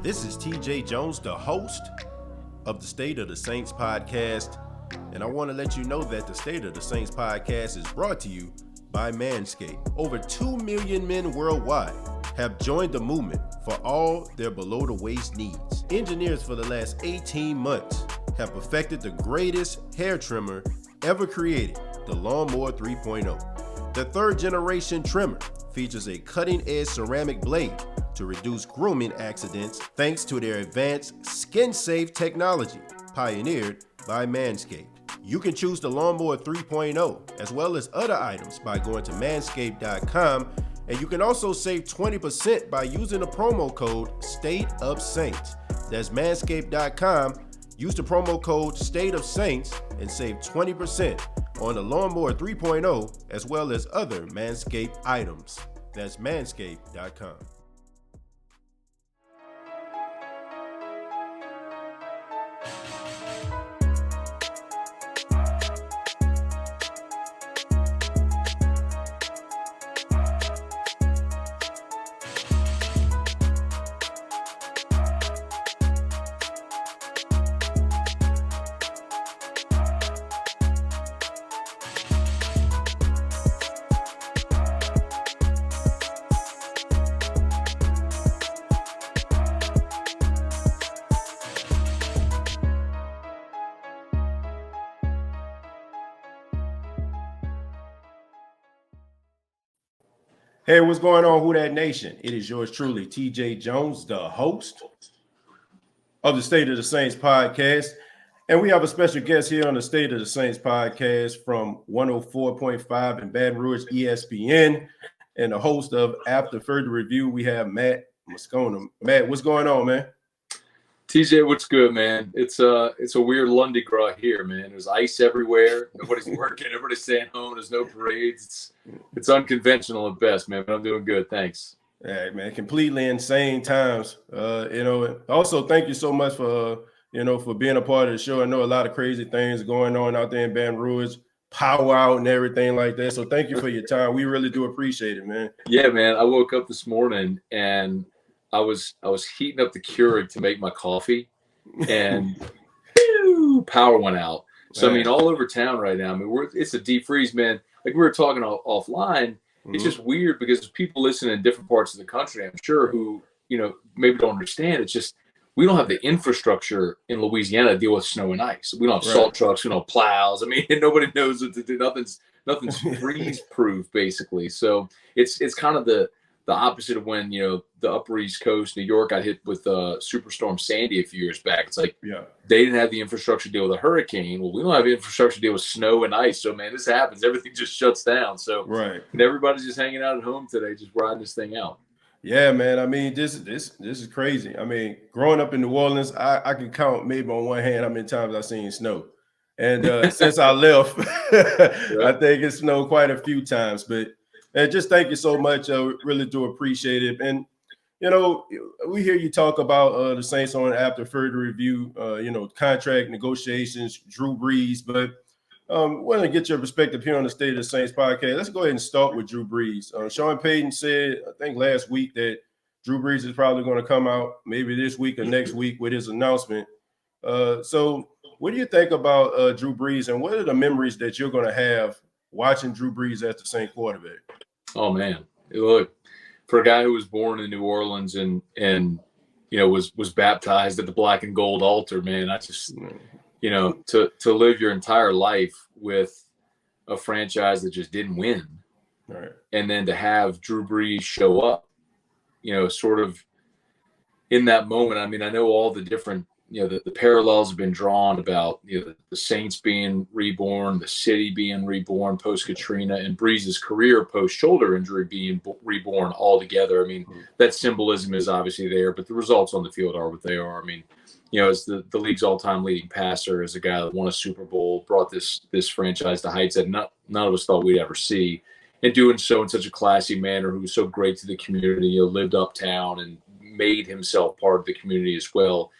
This is TJ Jones, the host of the State of the Saints podcast, and I want to let you know that the State of the Saints podcast is brought to you by Manscaped. Over 2 million men worldwide have joined the movement for all their below-the-waist needs. Engineers for the last 18 months have perfected the greatest hair trimmer ever created, the Lawnmower 3.0. The third-generation trimmer features a cutting-edge ceramic blade to reduce grooming accidents thanks to their advanced skin-safe technology pioneered by Manscaped. You can choose the Lawnmower 3.0 as well as other items by going to manscaped.com, and you can also save 20% by using the promo code StateOfSaints. That's manscaped.com. Use the promo code StateOfSaints and save 20% on the Lawnmower 3.0 as well as other Manscaped items. That's manscaped.com. Hey, what's going on, Who Dat Nation? It is yours truly, TJ Jones, the host of the State of the Saints podcast. And we have a special guest here on the State of the Saints podcast from 104.5 in Baton Rouge, ESPN, and the host of After Further Review. We have Matt Moscona. Matt, what's going on, man? TJ, what's good, man? It's a weird Lundi Gras here, man. There's ice everywhere. Nobody's working. Everybody's staying home. There's no parades. It's unconventional at best, man. But I'm doing good. Thanks. Hey, man, completely insane times. Also, thank you so much for for being a part of the show. I know a lot of crazy things going on out there in Baton Rouge, powwow and everything like that. So thank you for your time. We really do appreciate it, man. Yeah, man. I woke up this morning and I was heating up the Keurig to make my coffee, and power went out. So I mean, all over town right now. I mean, it's a deep freeze, man. Like we were talking offline. It's just weird because people listening in different parts of the country, I'm sure, who maybe don't understand. It's just we don't have the infrastructure in Louisiana to deal with snow and ice. We don't have salt trucks. We don't have plows. I mean, nobody knows what to do. Nothing's freeze proof, basically. So it's kind of the opposite of when the Upper East Coast, New York, got hit with Superstorm Sandy a few years back. It's like they didn't have the infrastructure to deal with a hurricane. Well, we don't have the infrastructure to deal with snow and ice. So man, this happens. Everything just shuts down. So and everybody's just hanging out at home today, just riding this thing out. Yeah, man. I mean, this is crazy. I mean, growing up in New Orleans, I can count maybe on one hand how many times I've seen snow. And since I left, I think it snowed quite a few times. But just thank you so much. Really do appreciate it. And, we hear you talk about the Saints on After Further Review, contract negotiations, Drew Brees. But want to get your perspective here on the State of the Saints podcast. Let's go ahead and start with Drew Brees. Sean Payton said, I think last week, that Drew Brees is probably going to come out maybe this week or next week with his announcement. So what do you think about Drew Brees, and what are the memories that you're going to have watching Drew Brees as the Saints quarterback? Oh, man. Look, for a guy who was born in New Orleans and was baptized at the black and gold altar, man, I just to live your entire life with a franchise that just didn't win, and then to have Drew Brees show up, sort of in that moment. I mean, I know all the different the parallels have been drawn about the Saints being reborn, the city being reborn post Katrina, and Brees' career post shoulder injury being reborn all together. I mean, that symbolism is obviously there, but the results on the field are what they are. I mean, as the league's all-time leading passer, as a guy that won a Super Bowl, brought this franchise to heights that none of us thought we'd ever see, and doing so in such a classy manner, who was so great to the community, lived uptown and made himself part of the community as well.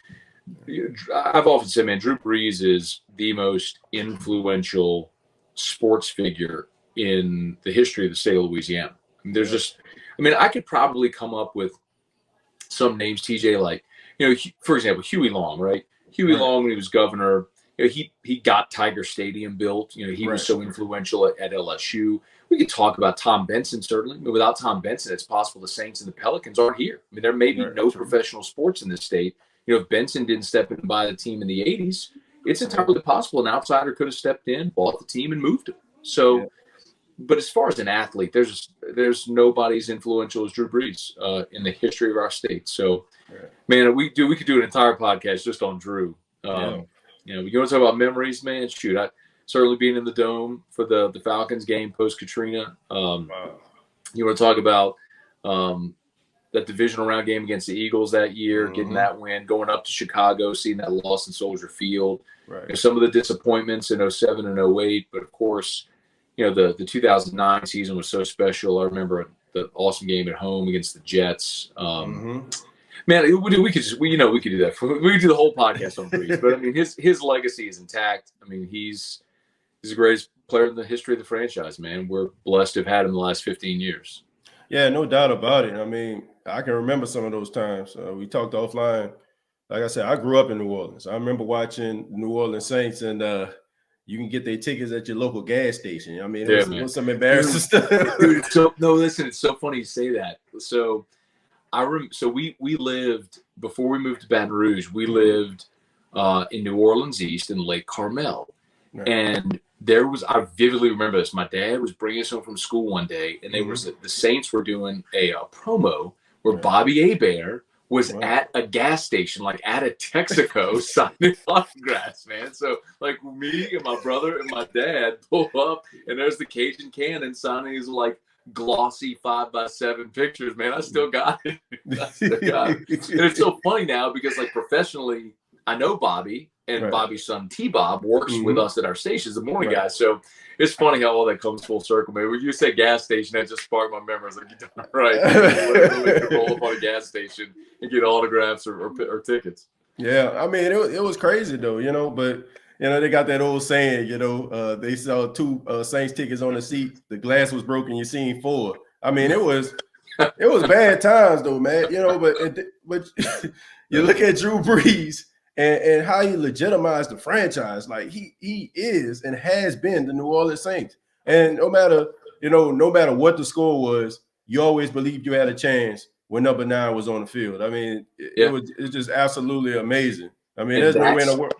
I've often said, man, Drew Brees is the most influential sports figure in the history of the state of Louisiana. I mean, I could probably come up with some names, TJ, like, for example, Huey Long, right? Huey Long, when he was governor, he got Tiger Stadium built. He was so influential at LSU. We could talk about Tom Benson, certainly. But without Tom Benson, it's possible the Saints and the Pelicans aren't here. I mean, there may be no professional sports in this state. If Benson didn't step in and buy the team in the 80s, it's entirely possible an outsider could have stepped in, bought the team, and moved him. So, but as far as an athlete, there's nobody as influential as Drew Brees in the history of our state. So, man, we could do an entire podcast just on Drew. You want to talk about memories, man? Shoot, certainly being in the Dome for the Falcons game post Katrina. You want to talk about that divisional round game against the Eagles that year, getting that win, going up to Chicago, seeing that loss in Soldier Field. Some of the disappointments in 07 and 08, but of course, the 2009 season was so special. I remember the awesome game at home against the Jets. Man, we could do that. We could do the whole podcast on Brees, but I mean, his legacy is intact. I mean, he's the greatest player in the history of the franchise, man. We're blessed to have had him the last 15 years. Yeah, no doubt about it. I mean, I can remember some of those times. We talked offline. Like I said, I grew up in New Orleans. I remember watching New Orleans Saints, and you can get their tickets at your local gas station. I mean, it was some embarrassing stuff. Dude, listen, it's so funny you say that. So we lived, before we moved to Baton Rouge, we lived in New Orleans East in Lake Carmel. And I vividly remember this. My dad was bringing us home from school one day, and the Saints were doing a promo where Bobby Hebert was at a gas station, like at a Texaco, signing autographs, man. So, like, me and my brother and my dad pull up, and there's the Cajun Cannon signing these, like, glossy 5x7 pictures, man. I still got it. And it's so funny now because, like, professionally, I know Bobby, and Bobby's son T-Bob works with us at our stations, the morning guy. So it's funny how all that comes full circle, man. When you say gas station, that just sparked my memories. Like, you're done right. You could roll up on a gas station and get autographs or tickets. Yeah, I mean, it was crazy though, but they got that old saying, they saw two Saints tickets on the seat, the glass was broken, you seen four. I mean, it was bad times though, man. But you look at Drew Brees and how he legitimized the franchise. Like he is and has been the New Orleans Saints. And no matter what the score was, you always believed you had a chance when number 9 was on the field. I mean, it's just absolutely amazing. I mean, there's no way in the world.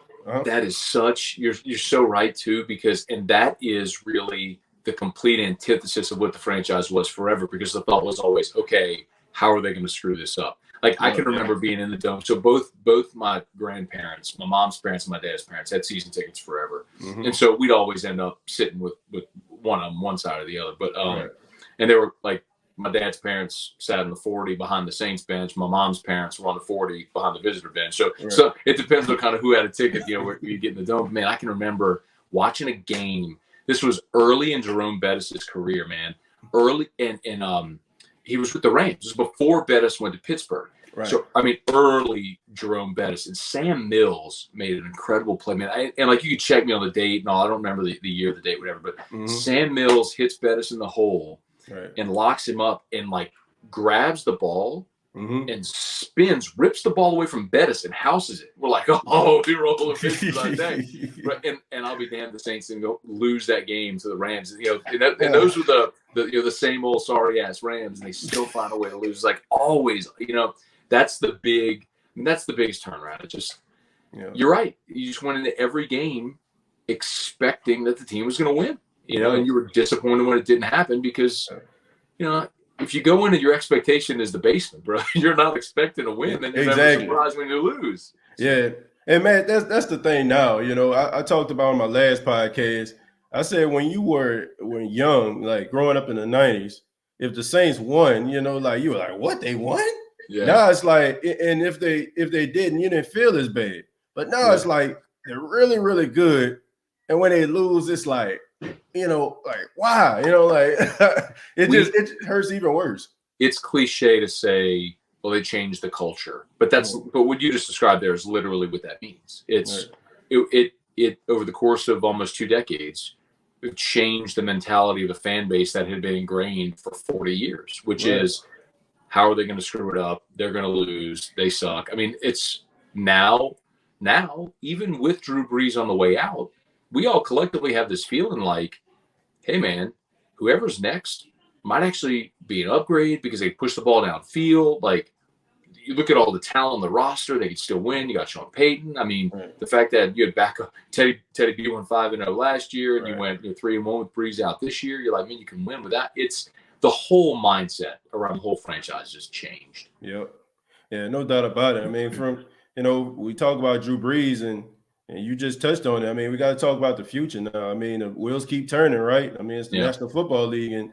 That is you're so right too, and that is really the complete antithesis of what the franchise was forever, because the thought was always, okay, how are they going to screw this up? Like, I can remember being in the Dome. So both my grandparents, my mom's parents and my dad's parents, had season tickets forever. And so we'd always end up sitting with one on one side or the other. But and they were like, my dad's parents sat on the 40 behind the Saints bench. My mom's parents were on the 40 behind the visitor bench. So it depends on kind of who had a ticket, where you get in the Dome. Man, I can remember watching a game. This was early in Jerome Bettis' career, man. Early, and he was with the Rams. This was before Bettis went to Pittsburgh. So, I mean, early Jerome Bettis. And Sam Mills made an incredible play, man. And you could check me on the date and all. I don't remember the year, the date, whatever. But Sam Mills hits Bettis in the hole and locks him up and, grabs the ball and spins, rips the ball away from Bettis and houses it. We're like, oh, we roll the 50s on that. And I'll be damned, the Saints didn't go lose that game to the Rams. And those were the same old sorry ass Rams, and they still find a way to lose. Like always, that's the biggest turnaround. It just, you're right. You just went into every game expecting that the team was going to win, and you were disappointed when it didn't happen because, if you go in and your expectation is the basement, bro, you're not expecting to win, then you're never surprised when you lose. Yeah. And man, that's the thing now. I talked about on my last podcast. I said when you were young, like growing up in the 90s, if the Saints won, you were like, what, they won? Yeah. Now it's like, and if they didn't, you didn't feel as bad. But now it's like they're really, really good. And when they lose, it's like, why? It hurts even worse. It's cliche to say, well, they changed the culture. But but what you just described there is literally what that means. It's it over the course of almost 2 decades, it changed the mentality of the fan base that had been ingrained for 40 years, which is, How are they going to screw it up? They're going to lose. They suck. I mean, it's now, even with Drew Brees on the way out, we all collectively have this feeling like, hey, man, whoever's next might actually be an upgrade because they push the ball downfield. Like, you look at all the talent on the roster, they could still win. You got Sean Payton. I mean, the fact that you had backup Teddy B went 5-0 last year, and you went 3-1 with Brees out this year. You're like, man, you can win with that. It's the whole mindset around the whole franchise just changed. Yep. Yeah, no doubt about it. I mean, we talk about Drew Brees and you just touched on it. I mean, we got to talk about the future now. I mean, the wheels keep turning, right? I mean, it's the National Football League, and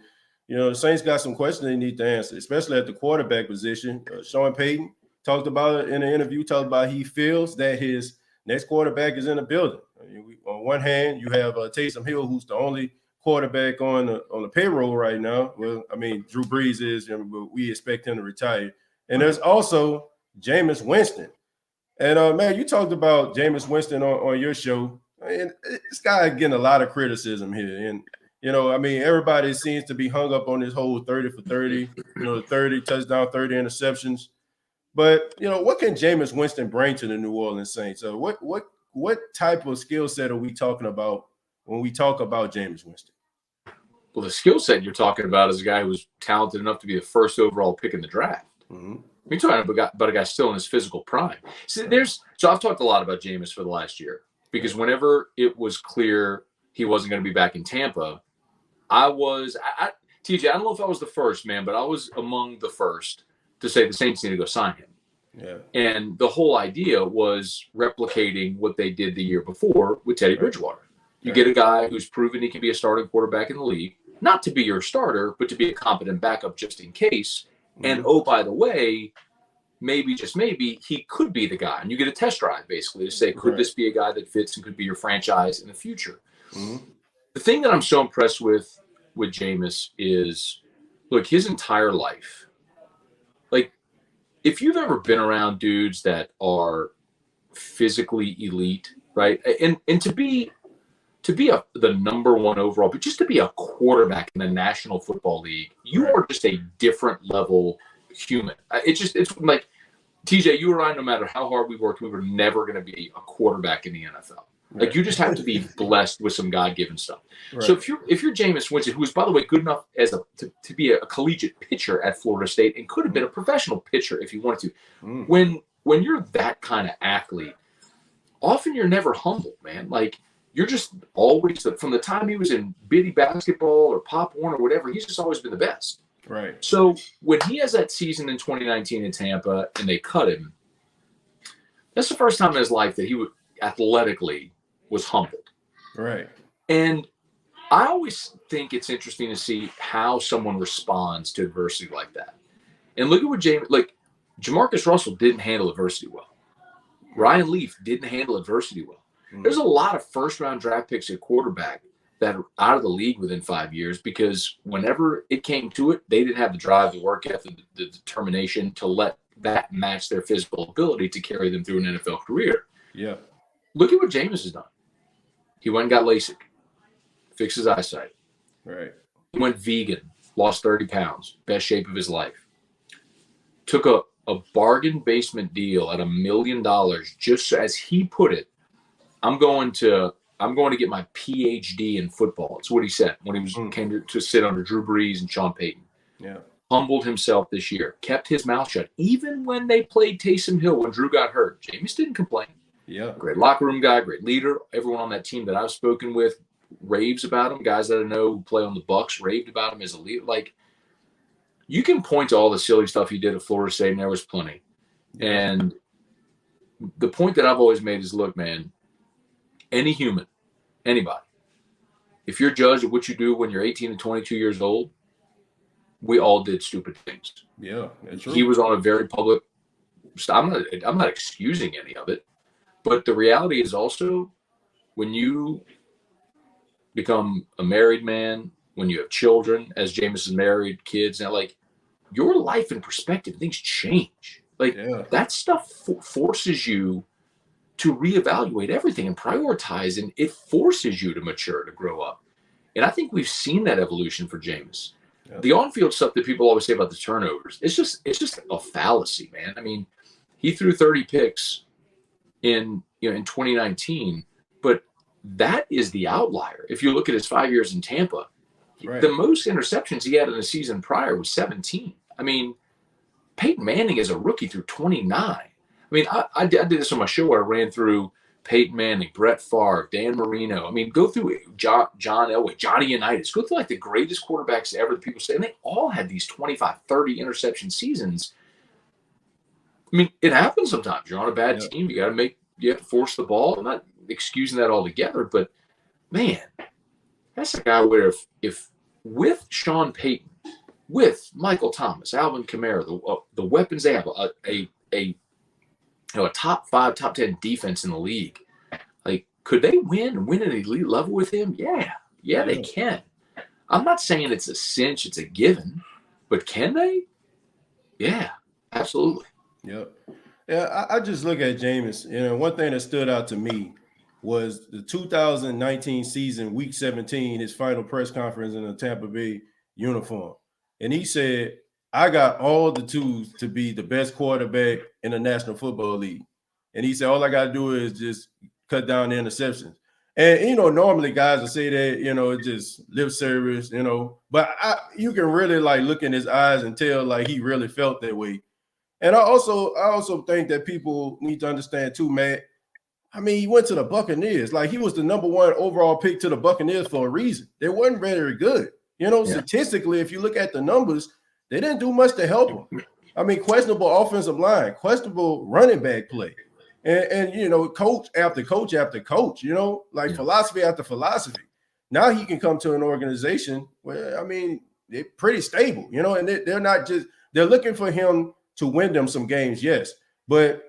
the Saints got some questions they need to answer, especially at the quarterback position. Sean Payton talked about it in an interview, talked about he feels that his next quarterback is in the building. I mean, on one hand, you have Taysom Hill, who's the only quarterback on the payroll right now. Well, I mean, Drew Brees is, but we expect him to retire. And there's also Jameis Winston. And, man, you talked about Jameis Winston on your show. And this guy getting a lot of criticism here. And, I mean, everybody seems to be hung up on this whole 30 for 30, the 30 touchdown, 30 interceptions. But, what can Jameis Winston bring to the New Orleans Saints? What type of skill set are we talking about when we talk about Jameis Winston? Well, the skill set you're talking about is a guy who was talented enough to be the first overall pick in the draft. Mm-hmm. You're talking about a guy still in his physical prime. So I've talked a lot about Jameis for the last year because whenever it was clear he wasn't going to be back in Tampa, TJ, I don't know if I was the first, man, but I was among the first to say the Saints need to go sign him. Yeah. And the whole idea was replicating what they did the year before with Teddy Bridgewater. You get a guy who's proven he can be a starting quarterback in the league, not to be your starter, but to be a competent backup just in case. And, oh, by the way, maybe, just maybe, he could be the guy. And you get a test drive, basically, to say, could this be a guy that fits and could be your franchise in the future? Mm-hmm. The thing that I'm so impressed with Jameis is, look, his entire life, like, if you've ever been around dudes that are physically elite, right, and to be the number one overall, but just to be a quarterback in the National Football League, you are just a different level human. It's like, TJ, you or I, no matter how hard we worked, we were never going to be a quarterback in the NFL. Right. Like, you just have to be blessed with some God-given stuff. Right. So if you're Jameis Winston, who was, by the way, good enough to be a collegiate pitcher at Florida State and could have been a professional pitcher if he wanted to, when you're that kind of athlete, often you're never humble, man. Like, you're just always, from the time he was in bitty basketball or Pop Warner or whatever, he's just always been the best. Right. So when he has that season in 2019 in Tampa and they cut him, that's the first time in his life that he athletically was humbled. Right. And I always think it's interesting to see how someone responds to adversity like that. And look at what Jamarcus Russell didn't handle adversity well. Ryan Leaf didn't handle adversity well. There's a lot of first-round draft picks at quarterback that are out of the league within 5 years because whenever it came to it, they didn't have the drive, the work ethic, the determination to let that match their physical ability to carry them through an NFL career. Yeah. Look at what Jameis has done. He went and got LASIK, fixed his eyesight. Right. He went vegan, lost 30 pounds, best shape of his life. Took a bargain basement deal at $1 million, just as he put it. I'm going to get my PhD in football. That's what he said when he came to sit under Drew Brees and Sean Payton. Yeah. Humbled himself this year, kept his mouth shut. Even when they played Taysom Hill when Drew got hurt, Jameis didn't complain. Yeah. Great locker room guy, great leader. Everyone on that team that I've spoken with raves about him. Guys that I know who play on the Bucs raved about him as a leader. Like, you can point to all the silly stuff he did at Florida State, and there was plenty. And the point that I've always made is, look, man, any human, anybody, if you're judged at what you do when you're 18 and 22 years old, we all did stupid things. Yeah, that's true. He was on a very public. I'm not excusing any of it, but the reality is also when you become a married man, when you have children, as Jameis is married, kids, now, like, your life and perspective, things change. Like, that stuff forces you to reevaluate everything and prioritize, and it forces you to mature, to grow up. And I think we've seen that evolution for Jameis. The on-field stuff that people always say about the turnovers, it's just a fallacy, man. I mean, he threw 30 picks in 2019, but that is the outlier. If you look at his 5 years in Tampa, the most interceptions he had in the season prior was 17. I mean, Peyton Manning as a rookie threw 29. I mean, I did this on my show where I ran through Peyton Manning, Brett Favre, Dan Marino. I mean, go through John Elway, Johnny Unitas. Go through like the greatest quarterbacks ever that people say. And they all had these 25, 30 interception seasons. I mean, it happens sometimes. You're on a bad team. You have to force the ball. I'm not excusing that altogether, but man, that's a guy where if with Sean Payton, with Michael Thomas, Alvin Kamara, the weapons they have, a top 5, top 10 defense in the league, like, could they win at an elite level with him? Yeah, they can. I'm not saying it's a cinch, it's a given, but can they? Yeah, absolutely. Yep. Yeah, I just look at Jameis. One thing that stood out to me was the 2019 season, week 17, his final press conference in a Tampa Bay uniform. And he said, I got all the tools to be the best quarterback in the National Football League. And he said, all I got to do is just cut down the interceptions. And, normally guys will say that, it's just lip service, but you can really like look in his eyes and tell like he really felt that way. And I also think that people need to understand too, Matt. I mean, he went to the Buccaneers. Like, he was the number 1 overall pick to the Buccaneers for a reason. They weren't very good. Statistically, if you look at the numbers, they didn't do much to help him. I mean, questionable offensive line, questionable running back play. And coach after coach after coach, philosophy after philosophy. Now he can come to an organization where, I mean, they're pretty stable, and they're not just – they're looking for him to win them some games, yes. But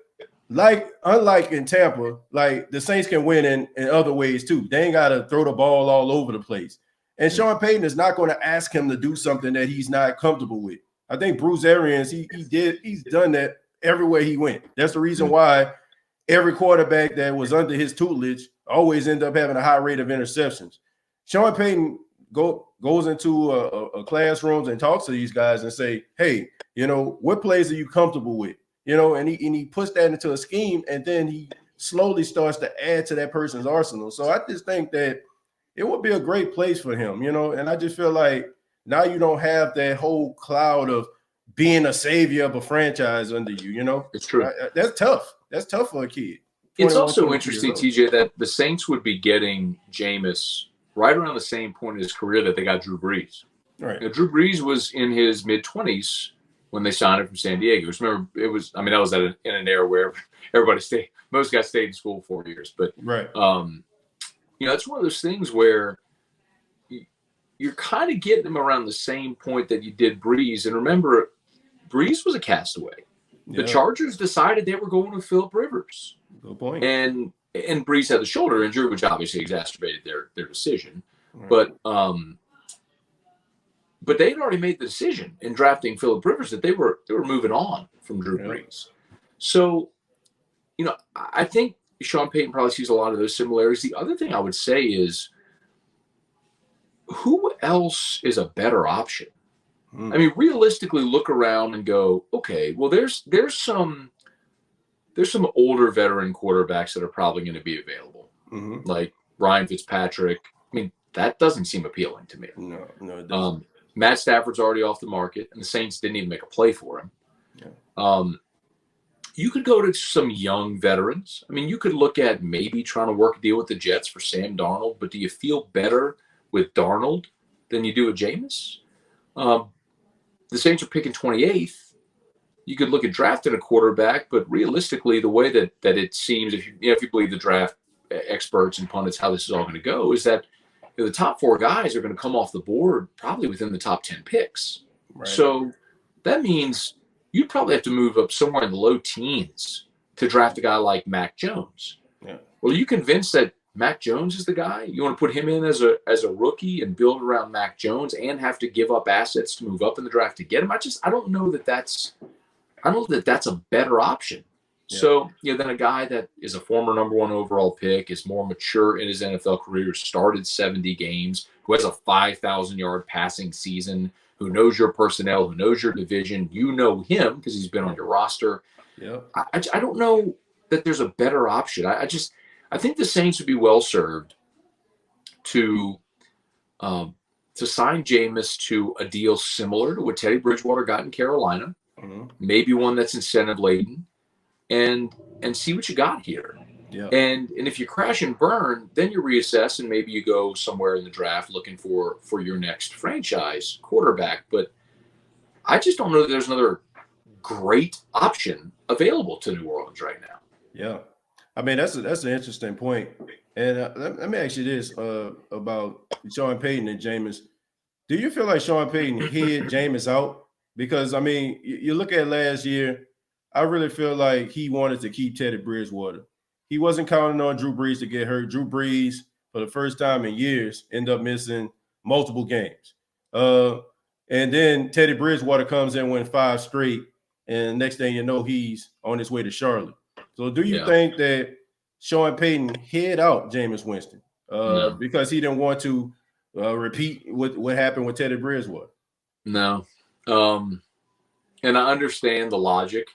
unlike in Tampa, like, the Saints can win in other ways too. They ain't got to throw the ball all over the place. And Sean Payton is not going to ask him to do something that he's not comfortable with. I think Bruce Arians, he's done that everywhere he went. That's the reason why every quarterback that was under his tutelage always ended up having a high rate of interceptions. Sean Payton goes into a classrooms and talks to these guys and say, hey, what plays are you comfortable with? And he puts that into a scheme, and then he slowly starts to add to that person's arsenal. So I just think that it would be a great place for him, and I just feel like now you don't have that whole cloud of being a savior of a franchise under you, It's true. That's tough. That's tough for a kid. It's also interesting, TJ, that the Saints would be getting Jameis right around the same point in his career that they got Drew Brees. Right. Drew Brees was in his mid-20s when they signed him from San Diego. Remember, that was in an era where most guys stayed in school 4 years. But right. It's one of those things where you're kind of getting them around the same point that you did Brees. And remember, Brees was a castaway. The Chargers decided they were going with Phillip Rivers. Good point. And Brees had the shoulder injury, which obviously exacerbated their decision. Right. But they had already made the decision in drafting Phillip Rivers that they were moving on from Drew Brees. So, I think Sean Payton probably sees a lot of those similarities. The other thing I would say is, who else is a better option? I mean, realistically, look around and go, okay, well, there's some older veteran quarterbacks that are probably going to be available, like Ryan Fitzpatrick. I mean, that doesn't seem appealing to me. No, it doesn't. Matt Stafford's already off the market, and the Saints didn't even make a play for him. Yeah. You could go to some young veterans. I mean, you could look at maybe trying to work a deal with the Jets for Sam Darnold, but do you feel better with Darnold than you do with Jameis? The Saints are picking 28th. You could look at drafting a quarterback, but realistically, the way that it seems, if you believe the draft experts and pundits, how this is all going to go, is that the top 4 guys are going to come off the board probably within the top 10 picks. Right. So that means you'd probably have to move up somewhere in the low teens to draft a guy like Mac Jones. Yeah. Well, are you convinced that Mac Jones is the guy? You want to put him in as a rookie and build around Mac Jones and have to give up assets to move up in the draft to get him? I don't know that that's a better option. Yeah. So, then a guy that is a former number 1 overall pick, is more mature in his NFL career, started 70 games, who has a 5,000-yard passing season, who knows your personnel, who knows your division. You know him because he's been on your roster. Yep. I don't know that there's a better option. I think the Saints would be well served to sign Jameis to a deal similar to what Teddy Bridgewater got in Carolina, maybe one that's incentive laden, and see what you got here. Yeah. And if you crash and burn, then you reassess and maybe you go somewhere in the draft looking for your next franchise quarterback. But I just don't know that there's another great option available to New Orleans right now. Yeah. I mean, that's an interesting point. And let me ask you this about Sean Payton and Jameis. Do you feel like Sean Payton hid Jameis out? Because, I mean, you look at last year, I really feel like he wanted to keep Teddy Bridgewater. He wasn't counting on Drew Brees to get hurt. Drew Brees, for the first time in years, ended up missing multiple games. And then Teddy Bridgewater comes in, win 5 straight, and next thing you know, he's on his way to Charlotte. So do you think that Sean Payton hid out Jameis Winston No. because he didn't want to repeat what happened with Teddy Bridgewater? No. And I understand the logic,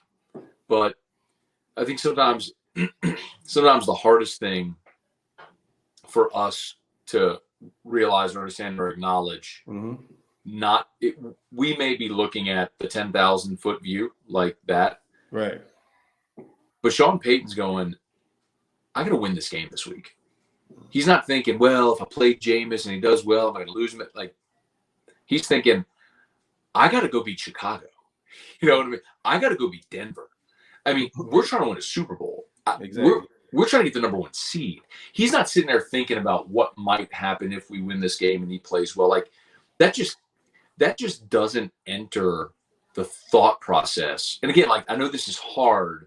but I think sometimes the hardest thing for us to realize or understand or acknowledge, we may be looking at the 10,000-foot view like that. Right. But Sean Payton's going, I got to win this game this week. He's not thinking, well, if I play Jameis and he does well, I'm going to lose him. Like, he's thinking, I got to go beat Chicago. You know what I mean? I got to go beat Denver. I mean, we're trying to win a Super Bowl. Exactly. We're trying to get the number 1 seed. He's not sitting there thinking about what might happen if we win this game and he plays well. Like, that just doesn't enter the thought process. And again, like, I know this is hard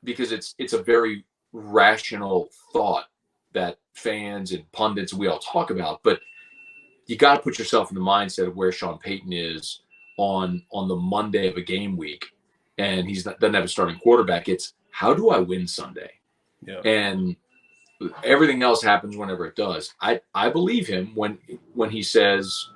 because it's a very rational thought that fans and pundits, we all talk about, but you got to put yourself in the mindset of where Sean Payton is on the Monday of a game week, and doesn't have a starting quarterback. It's, how do I win Sunday? Yeah. And everything else happens whenever it does. I believe him when he says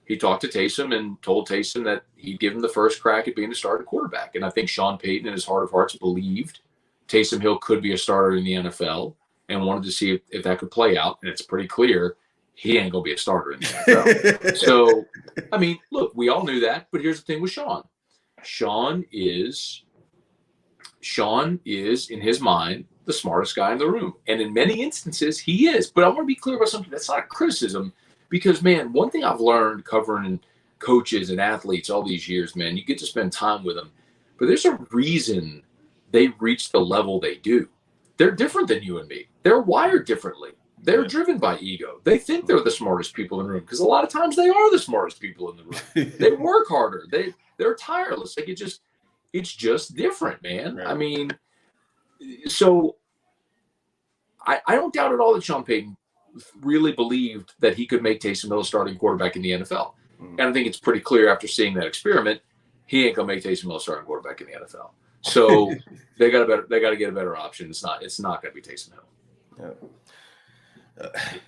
he talked to Taysom and told Taysom that he'd give him the first crack at being the starting quarterback. And I think Sean Payton in his heart of hearts believed Taysom Hill could be a starter in the NFL and wanted to see if that could play out. And it's pretty clear he ain't going to be a starter in the NFL. So, I mean, look, we all knew that. But here's the thing with Sean. Sean is, in his mind, the smartest guy in the room. And in many instances, he is. But I want to be clear about something that's not a criticism. Because, man, one thing I've learned covering coaches and athletes all these years, man, you get to spend time with them. But there's a reason they reach the level they do. They're different than you and me. They're wired differently. They're driven by ego. They think they're the smartest people in the room because a lot of times they are the smartest people in the room. They work harder. They're tireless. Like, it's just different, man. Right. I mean, so I don't doubt at all that Sean Payton really believed that he could make Taysom Hill a starting quarterback in the NFL. And I think it's pretty clear after seeing that experiment, he ain't gonna make Taysom Hill a starting quarterback in the NFL. So they got to get a better option. It's not gonna be Taysom Hill.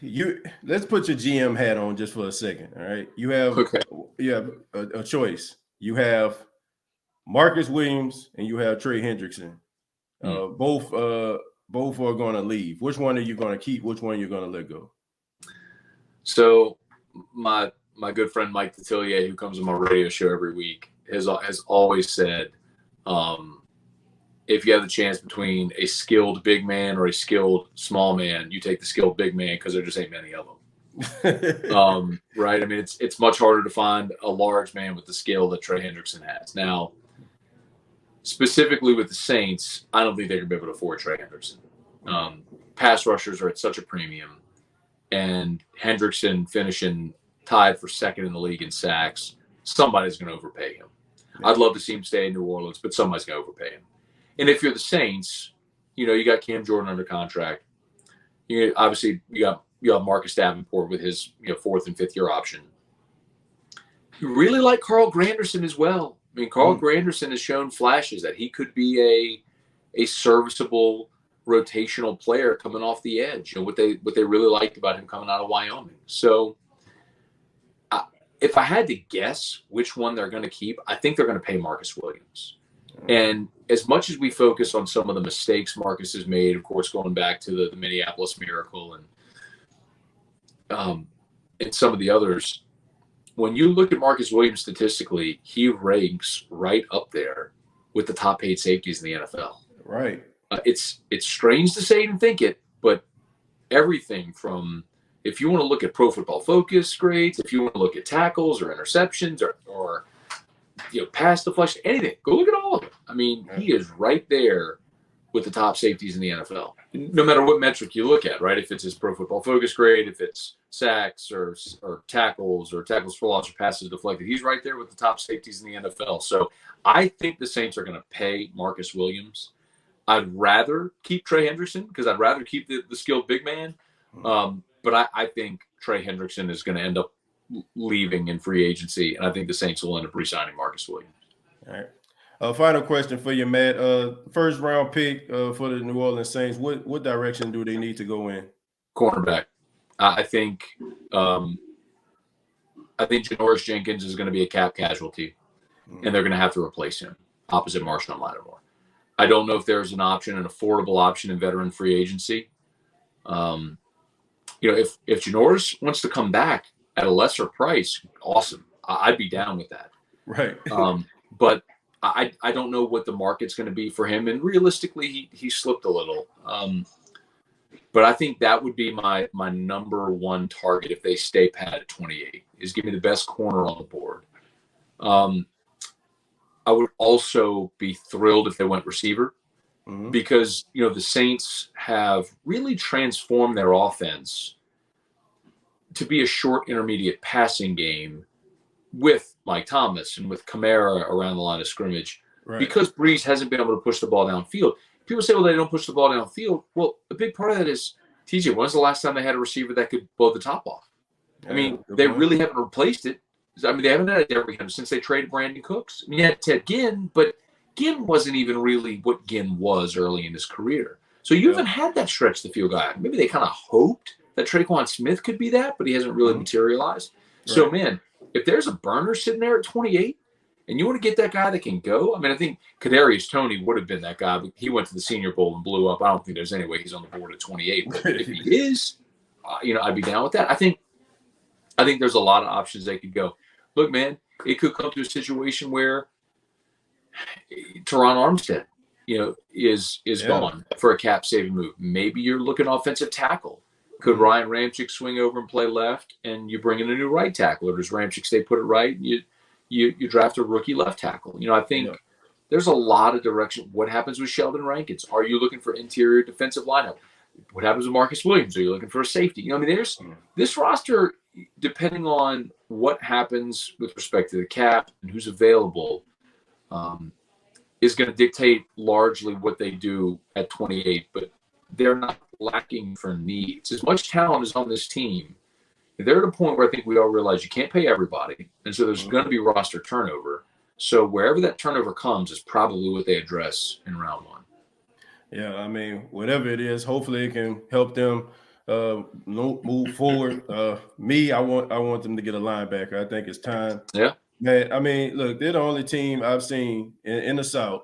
Yeah. Let's put your GM hat on just for a second. All right. You have a choice. You have Marcus Williams and you have Trey Hendrickson. Both are going to leave. Which one are you going to keep? Which one are you going to let go? So my good friend Mike Detillier, who comes on my radio show every week, has always said, if you have the chance between a skilled big man or a skilled small man, you take the skilled big man because there just ain't many of them. Right? I mean, it's much harder to find a large man with the skill that Trey Hendrickson has. Now, specifically with the Saints, I don't think they're going to be able to afford Trey Hendrickson. Pass rushers are at such a premium, and Hendrickson finishing tied for second in the league in sacks, somebody's going to overpay him. I'd love to see him stay in New Orleans, but somebody's going to overpay him. And if you're the Saints, you got Cam Jordan under contract. Obviously, you have Marcus Davenport with his 4th and 5th year option. You really like Carl Granderson as well. I mean, Carl Granderson has shown flashes that he could be a serviceable rotational player coming off the edge. What they really liked about him coming out of Wyoming. So if I had to guess which one they're going to keep, I think they're going to pay Marcus Williams. And as much as we focus on some of the mistakes Marcus has made, of course, going back to the Minneapolis Miracle and some of the others, when you look at Marcus Williams statistically, he ranks right up there with the top paid safeties in the NFL. Right. It's strange to say it and think it, but everything from, if you want to look at Pro Football Focus grades, if you want to look at tackles or interceptions or pass deflection, anything, go look at all of it. I mean, he is right there with the top safeties in the NFL, no matter what metric you look at, right? If it's his Pro Football Focus grade, if it's sacks or tackles for loss or passes deflected, he's right there with the top safeties in the NFL. So I think the Saints are going to pay Marcus Williams. I'd rather keep Trey Hendrickson because I'd rather keep the skilled big man. But I think Trey Hendrickson is going to end up leaving in free agency, and I think the Saints will end up re-signing Marcus Williams. All right. Final question for you, Matt. First round pick for the New Orleans Saints. What direction do they need to go in? Cornerback. I think Janoris Jenkins is going to be a cap casualty, and they're going to have to replace him opposite Marshawn Lattimore. I don't know if there's an affordable option in veteran free agency. If Janoris wants to come back at a lesser price, awesome. I'd be down with that. Right. But I don't know what the market's going to be for him. And realistically, he slipped a little. But I think that would be my number one target if they stay pat at 28, is give me the best corner on the board. I would also be thrilled if they went receiver because, the Saints have really transformed their offense to be a short intermediate passing game with Mike Thomas and with Kamara around the line of scrimmage because Brees hasn't been able to push the ball downfield. People say, well, they don't push the ball downfield. Well, a big part of that is, TJ, when's the last time they had a receiver that could blow the top off? I mean, they really haven't replaced it. I mean, they haven't had a Derrick Henry since they traded Brandon Cooks. I mean, you had Ted Ginn, but Ginn wasn't even really what Ginn was early in his career. So you haven't had that stretch the field guy. Maybe they kind of hoped that Traquan Smith could be that, but he hasn't really materialized. Right. So, man, if there's a burner sitting there at 28 and you want to get that guy that can go, I mean, I think Kadarius Toney would have been that guy, but he went to the Senior Bowl and blew up. I don't think there's any way he's on the board at 28. But if he is, I'd be down with that. I think there's a lot of options they could go. Look, man, it could come to a situation where Teron Armstead, is gone for a cap-saving move. Maybe you're looking offensive tackle. Could Ryan Ramczyk swing over and play left, and you bring in a new right tackle, or does Ramczyk stay put it right? And you draft a rookie left tackle. I think there's a lot of direction. What happens with Sheldon Rankins? Are you looking for interior defensive lineup? What happens with Marcus Williams? Are you looking for a safety? There's this roster, depending on what happens with respect to the cap and who's available, is going to dictate largely what they do at 28. But they're not lacking for needs. As much talent is on this team, they're at a point where I think we all realize you can't pay everybody. And so there's going to be roster turnover. So wherever that turnover comes is probably what they address in round one. Yeah, I mean, whatever it is, hopefully it can help them move forward. I want them to get a linebacker. I think it's time. Yeah. Man, I mean, look, they're the only team I've seen in the South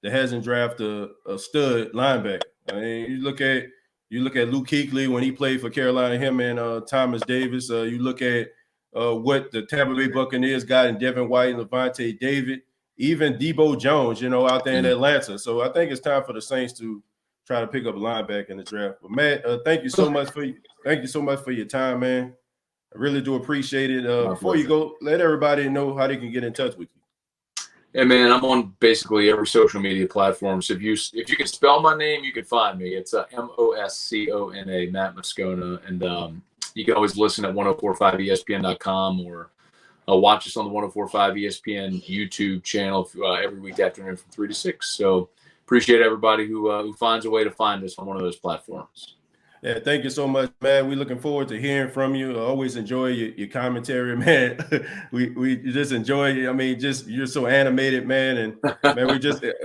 that hasn't drafted a stud linebacker. I mean, you look at Luke Kuechly when he played for Carolina, him and Thomas Davis. You look at what the Tampa Bay Buccaneers got in Devin White and Levante David, even Debo Jones, out there in Atlanta. So I think it's time for the Saints to try to pick up a linebacker in the draft. But Matt, thank you so much for your time, man. I really do appreciate it. Before you go, let everybody know how they can get in touch with you. Yeah, man, I'm on basically every social media platform. So if you can spell my name, you can find me. It's Moscona, Matt Moscona. And you can always listen at 1045ESPN.com or watch us on the 1045 ESPN YouTube channel every week afternoon from 3 to 6. So appreciate everybody who finds a way to find us on one of those platforms. Yeah, thank you so much, man. We're looking forward to hearing from you. I always enjoy your commentary, man. we just enjoy you. I mean, you're so animated, man. And man,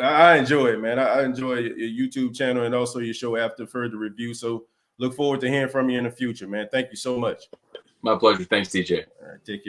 I enjoy it, man. I enjoy your YouTube channel and also your show After Further Review. So look forward to hearing from you in the future, man. Thank you so much. My pleasure. Thanks, DJ. All right, take care.